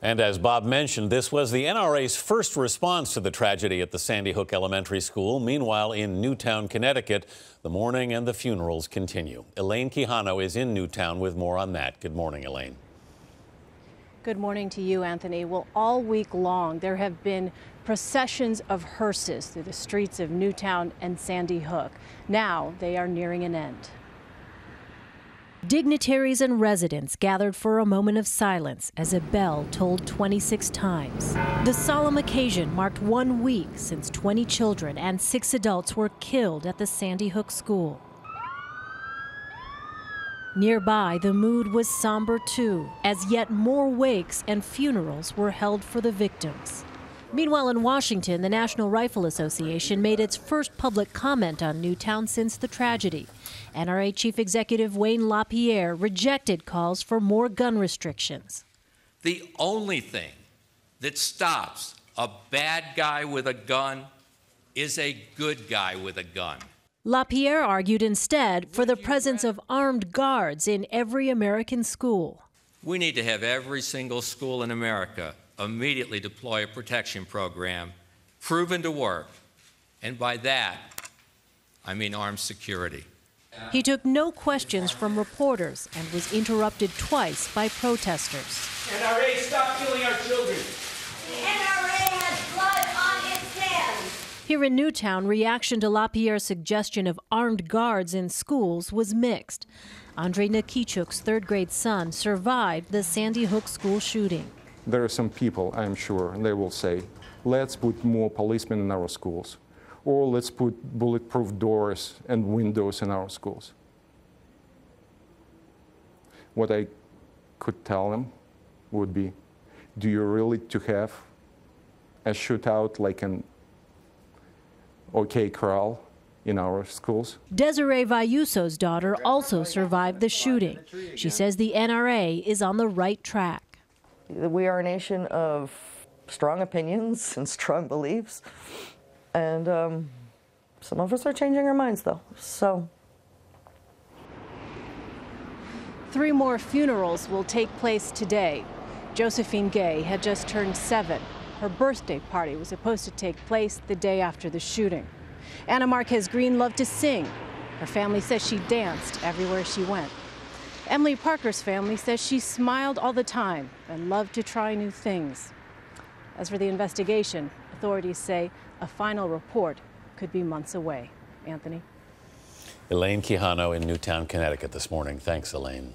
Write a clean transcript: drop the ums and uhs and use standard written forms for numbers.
And as Bob mentioned, this was the NRA's first response to the tragedy at the Sandy Hook Elementary School. Meanwhile, in Newtown, Connecticut, the mourning and the funerals continue. Elaine Quijano is in Newtown with more on that. Good morning, Elaine. Good morning to you, Anthony. Well, all week long, there have been processions of hearses through the streets of Newtown and Sandy Hook. Now they are nearing an end. Dignitaries and residents gathered for a moment of silence as a bell tolled 26 times. The solemn occasion marked 1 week since 20 children and 6 adults were killed at the Sandy Hook school. Nearby, the mood was somber too, as yet more wakes and funerals were held for the victims. Meanwhile, in Washington, the National Rifle Association made its first public comment on Newtown since the tragedy. NRA Chief Executive Wayne LaPierre rejected calls for more gun restrictions. The only thing that stops a bad guy with a gun is a good guy with a gun. LaPierre argued instead for the presence of armed guards in every American school. We need to have every single school in America immediately deploy a protection program proven to work, and by that, I mean armed security. He took no questions from reporters and was interrupted twice by protesters. NRA, stop killing our children. The NRA has blood on its hands. Here in Newtown, reaction to LaPierre's suggestion of armed guards in schools was mixed. Andre Nikichuk's third-grade son survived the Sandy Hook school shooting. There are some people, I'm sure, they will say, let's put more policemen in our schools, or let's put bulletproof doors and windows in our schools. What I could tell them would be, do you really to have a shootout like an OK Corral in our schools? Desiree Vayuso's daughter also survived the shooting. She says the NRA is on the right track. We are a nation of strong opinions and strong beliefs, and some of us are changing our minds, though. So, 3 more funerals will take place today. Josephine Gay had just turned 7. Her birthday party was supposed to take place the day after the shooting. Anna Marquez Green loved to sing. Her family says she danced everywhere she went. Emily Parker's family says she smiled all the time and loved to try new things. As for the investigation, authorities say a final report could be months away. Anthony? Elaine Quijano in Newtown, Connecticut this morning. Thanks, Elaine.